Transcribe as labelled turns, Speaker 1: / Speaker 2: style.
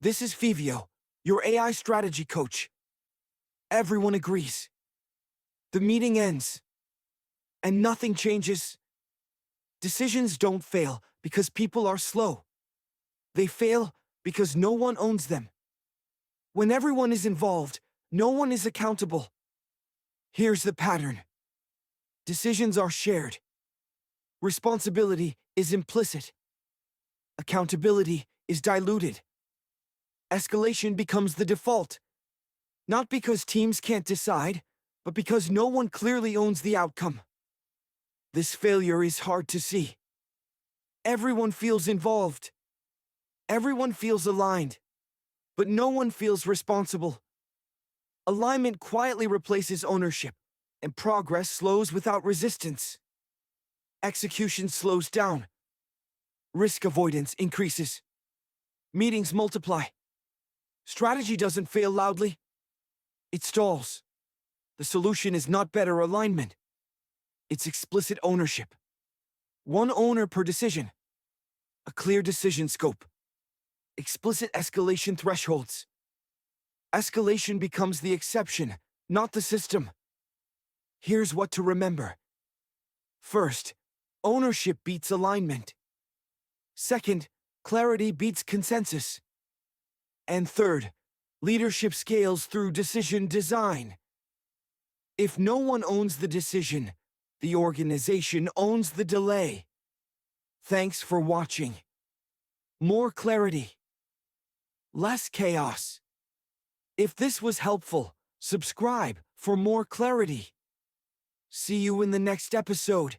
Speaker 1: This is Fivio, your AI strategy coach. Everyone agrees. The meeting ends, and nothing changes. Decisions don't fail because people are slow. They fail because no one owns them. When everyone is involved, no one is accountable. Here's the pattern. Decisions are shared. Responsibility is implicit. Accountability is diluted. Escalation becomes the default. Not because teams can't decide, but because no one clearly owns the outcome. This failure is hard to see. Everyone feels involved. Everyone feels aligned, but no one feels responsible. Alignment quietly replaces ownership, and progress slows without resistance. Execution slows down. Risk avoidance increases. Meetings multiply. Strategy doesn't fail loudly. It stalls. The solution is not better alignment. It's explicit ownership. One owner per decision. A clear decision scope. Explicit escalation thresholds. Escalation becomes the exception, not the system. Here's what to remember. First, ownership beats alignment. Second, clarity beats consensus. And third, leadership scales through decision design. If no one owns the decision, the organization owns the delay. Thanks for watching. More clarity. Less chaos. If this was helpful, subscribe for more clarity. See you in the next episode.